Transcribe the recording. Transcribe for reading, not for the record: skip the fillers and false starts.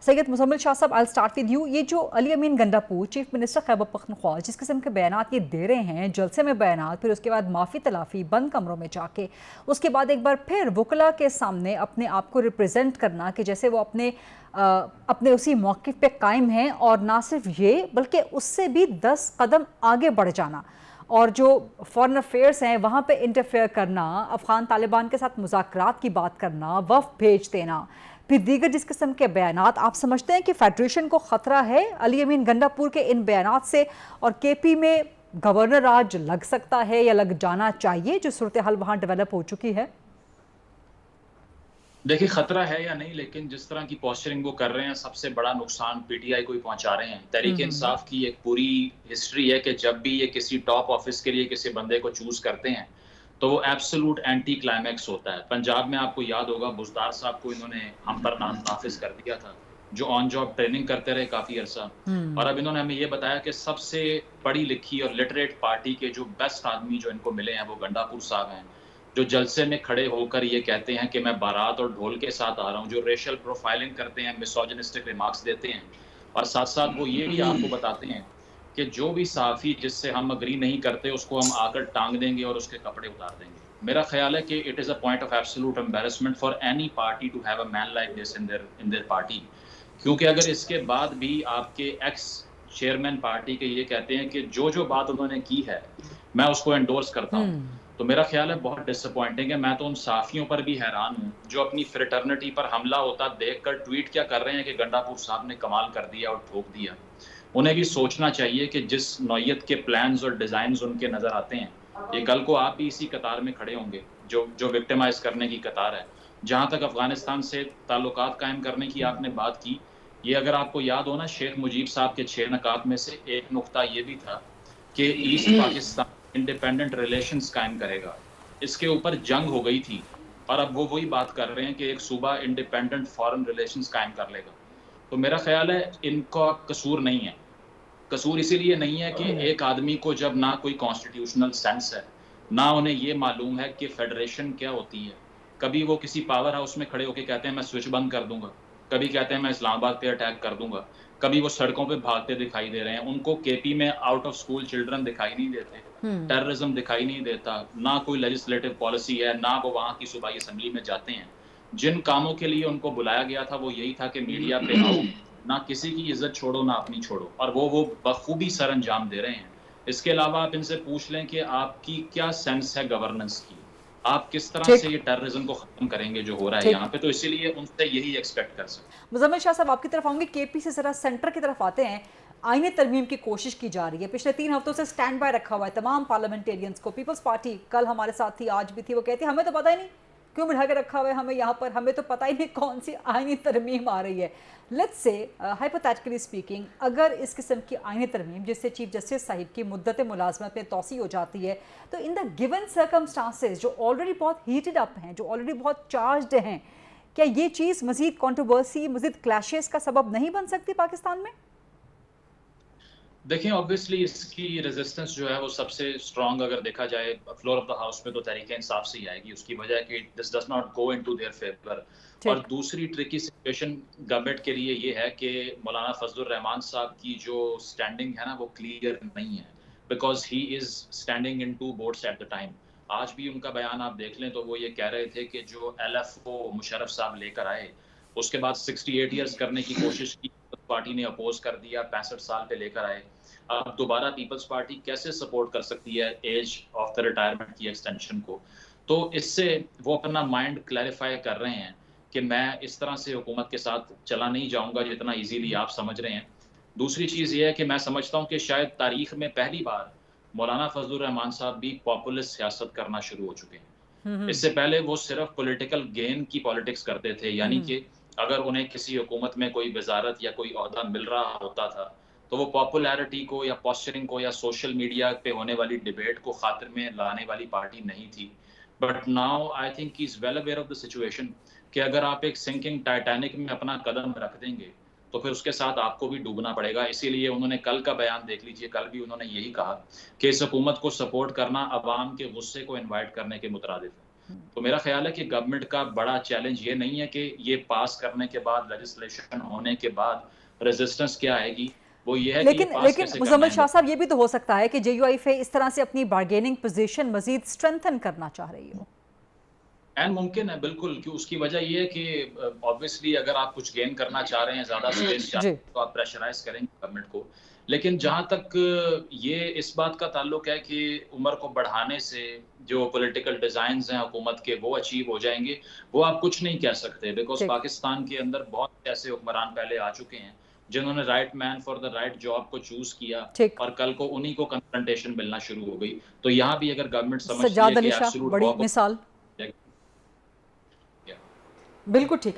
सैयद मुज़म्मिल शाह साहब, I start with you. ये जो अली अमीन गंडापुर चीफ मिनिस्टर खैबर पख्तूनख्वा जिस किस्म के बयानात ये दे रहे हैं, जलसे में बयानात, फिर उसके बाद माफ़ी तलाफ़ी बंद कमरों में जाके, उसके बाद एक बार फिर वकला के सामने अपने आप को रिप्रेजेंट करना कि जैसे वो अपने उसी मौक़िफ़ पे कायम हैं, और ना सिर्फ ये बल्कि उससे भी 10 कदम आगे बढ़ जाना, और जो फॉरेन अफेयर्स हैं वहाँ पे इंटरफेयर करना, अफ़गान तालिबान के साथ मुज़ाकरात की बात करना, वफ़द भेज देना, फिर दीगर जिस किस्म के बयानात, आप समझते हैं कि फेडरेशन को ख़तरा है अली अमीन गंडापुर के इन बयानात से, और केपी में गवर्नर राज लग सकता है या लग जाना चाहिए जो सूरत हाल वहाँ डेवलप हो चुकी है? देखिए, खतरा है या नहीं, लेकिन जिस तरह की पोस्चरिंग वो कर रहे हैं, सबसे बड़ा नुकसान पीटीआई को ही पहुंचा रहे हैं। तहरीक इंसाफ की एक पूरी हिस्ट्री है कि जब भी ये किसी टॉप ऑफिस के लिए किसी बंदे को चूज करते हैं तो वो एब्सोल्यूट एंटी क्लाइमैक्स होता है। पंजाब में आपको याद होगा, बुज़दार साहब को इन्होंने हम पर नाफिज कर दिया था, जो ऑन जॉब ट्रेनिंग करते रहे काफ़ी अरसा, और अब इन्होंने हमें ये बताया कि सबसे पढ़ी लिखी और लिटरेट पार्टी के जो बेस्ट आदमी जो इनको मिले हैं वो गंडापुर साहब हैं, जो जलसे में खड़े होकर ये कहते हैं कि मैं बारात और ढोल के साथ आ रहा हूँ, जो रेशियल प्रोफाइलिंग करते हैं, मिसोजिनिस्टिक रिमार्क्स देते हैं, और साथ साथ वो ये भी आपको बताते हैं कि जो भी सहाफ़ी जिससे हम अग्री नहीं करते उसको हम आकर टांग देंगे और उसके कपड़े उतार देंगे। मेरा ख्याल है कि it is a point of absolute embarrassment for any party to have a man like this in their party. क्योंकि अगर इसके बाद भी आपके एक्स चेयरमैन पार्टी के ये कहते हैं कि जो बात उन्होंने की है मैं उसको एंडोर्स करता हूँ, तो मेरा ख्याल है बहुत डिसअपॉइंटिंग है। मैं तो उन साफियों पर भी हैरान हूँ जो अपनी फ्रेटर्निटी पर हमला होता देखकर ट्वीट क्या कर रहे हैं कि गंडापुर साहब ने कमाल कर दिया और ठोक दिया। उन्हें भी सोचना चाहिए कि जिस नौयत के प्लान्स और डिज़ाइंस उनके नज़र आते हैं, ये कल को आप भी इसी कतार में खड़े होंगे जो विक्टिमाइज करने की कतार है। जहाँ तक अफगानिस्तान से ताल्लुकात कायम करने की आपने बात की, ये अगर आपको याद हो ना, शेख मुजीब साहब के 6 नकात में से एक नुक्ता ये भी था कि ईस्ट पाकिस्तान इंडिपेंडेंट रिलेशंस कायम करेगा। इसके ऊपर जंग हो गई थी, और अब वो वही बात कर रहे हैं कि एक सूबा इंडिपेंडेंट फॉरेन रिलेशंस कायम कर लेगा। तो मेरा ख्याल है इनका कसूर नहीं है। कसूर इसीलिए नहीं है कि एक आदमी को जब ना कोई कॉन्स्टिट्यूशनल सेंस है, ना उन्हें ये मालूम है कि फेडरेशन क्या होती है। कभी वो किसी पावर हाउस में खड़े होकर कहते हैं मैं स्विच बंद कर दूंगा, कभी कहते हैं मैं इस्लामाबाद पे अटैक कर दूंगा, कभी वो सड़कों पे भागते दिखाई दे रहे हैं। उनको केपी में आउट ऑफ स्कूल चिल्ड्रन दिखाई नहीं देते, टेररिज्म दिखाई नहीं देता, ना कोई लेजिस्लेटिव पॉलिसी है, ना वो वहाँ की सूबाई असेंबली में जाते हैं। जिन कामों के लिए उनको बुलाया गया था वो यही था कि मीडिया पे आओ, ना किसी की इज्जत छोड़ो ना अपनी छोड़ो, और वो बखूबी सर अंजाम दे रहे हैं। इसके अलावा आप इनसे पूछ लें कि आपकी क्या सेंस है गवर्नेंस की, आप किस तरह से ये टेररिज्म को खत्म करेंगे जो हो रहा है यहाँ पे। तो इसीलिए उनसे यही एक्सपेक्ट कर सकते हैं। मुज़म्मिल शाह साहब, आपकी तरफ आऊंगी, केपी से जरा सेंटर की तरफ आते हैं। आईने तरमीम की कोशिश की जा रही है, पिछले 3 हफ्तों से स्टैंड बाय रखा हुआ है तमाम पार्लियामेंटेरियंस को। पीपल्स पार्टी कल हमारे साथ थी, आज भी थी, वो कहती है हमें तो पता ही नहीं क्यों बिठा के रखा हुआ है हमें यहाँ पर, हमें तो पता ही नहीं कौन सी आईनी तरमीम आ रही है। लेट्स से हाइपोथेटिकली स्पीकिंग, अगर इस किस्म की आईनी तरमीम जिससे चीफ जस्टिस साहिब की मुद्दत मुलाजमत में तोसी हो जाती है, तो इन द गिवन सर्कमस्टांसेस जो ऑलरेडी बहुत हीटेड अप हैं, जो ऑलरेडी बहुत चार्ज्ड हैं, क्या ये चीज़ मजीद कंट्रोवर्सी, मजीद क्लैशेस का सबब नहीं बन सकती पाकिस्तान में? देखिए, ऑब्वियसली इसकी रेजिस्टेंस जो है वो सबसे स्ट्रॉन्ग अगर देखा जाए फ्लोर ऑफ द हाउस में तो तहरीक इंसाफ से ही आएगी। उसकी वजह है कि this does not go into their favour. और दूसरी ट्रिकी सिचुएशन गवर्नमेंट के लिए ये है कि मौलाना फजलुर रहमान साहब की जो स्टैंडिंग है ना वो क्लियर नहीं है, because he is standing in two boats at the time. आज भी उनका बयान आप देख लें तो वो ये कह रहे थे कि जो LFO मुशर्रफ साहब लेकर आए उसके बाद 68 ईयर्स करने की कोशिश की, पार्टी ने अपोज कर दिया, 65 साल पे लेकर आए। अब दोबारा पीपल्स पार्टी कैसे सपोर्ट कर सकती है एज ऑफ द रिटायरमेंट की एक्सटेंशन को? तो इससे वो अपना माइंड क्लैरिफाई कर रहे हैं कि मैं इस तरह से हुकूमत के साथ चला नहीं जाऊंगा जितना इजीली आप समझ रहे हैं। दूसरी चीज़ ये है कि मैं समझता हूँ कि शायद तारीख में पहली बार मौलाना फजलुर रहमान साहब भी पॉपुलिस्ट सियासत करना शुरू हो चुके हैं। इससे पहले वो सिर्फ पॉलिटिकल गेन की पॉलिटिक्स करते थे, यानी कि अगर उन्हें किसी हुकूमत में कोई वजारत या कोई ओहदा मिल रहा होता था तो वो पॉपुलैरिटी को या पोस्चरिंग को या सोशल मीडिया पे होने वाली डिबेट को खातिर में लाने वाली पार्टी नहीं थी। But now I think he is well aware of the situation कि अगर आप एक सिंकिंग टाइटैनिक में अपना कदम रख देंगे तो फिर उसके साथ आपको भी डूबना पड़ेगा। इसीलिए उन्होंने कल का बयान देख लीजिए, कल भी उन्होंने यही कहा कि इस हुकूमत को सपोर्ट करना अवाम के गुस्से को इन्वाइट करने के मुतरादिफ है। تو میرا خیال ہے کہ گورنمنٹ کا بڑا چیلنج یہ نہیں ہے کہ یہ پاس کرنے کے بعد، لیجسلیشن ہونے کے بعد ریزسٹنس کیا آئے گی، وہ یہ ہے کہ یہ پاس لیکن کیسے کرنا مزمل ہے۔ شاہ صاحب، یہ بھی تو ہو سکتا ہے کہ جے یو آئی ایف اس طرح سے اپنی بارگیننگ پوزیشن مزید اسٹرینتھن کرنا چاہ رہی ہو۔ ممکن ہے بالکل، کہ اس کی وجہ یہ ہے کہ آبویسلی اگر آپ کچھ گین کرنا چاہ رہے ہیں، زیادہ اسپیس چاہ رہے جی ہیں، تو آپ پریشرائز کریں گے گورنمنٹ کو۔ لیکن جہاں تک یہ اس بات کا تعلق ہے کہ عمر کو بڑھانے سے جو پولیٹیکل ڈیزائنز ہیں حکومت کے وہ اچیو ہو جائیں گے، وہ آپ کچھ نہیں کہہ سکتے، بیکاز ٹھیک پاکستان کے اندر بہت ایسے حکمران پہلے آ چکے ہیں جنہوں نے right man for the right job کو چوز کیا، ٹھیک۔ اور کل کو انہی کو کنفرنٹیشن ملنا شروع ہو گئی۔ تو یہاں بھی اگر گورنمنٹ سمجھتی سجاد ہے علی کہ شاہ ایبسولوٹ بڑی ٹاپ، مثال، بالکل ٹھیک۔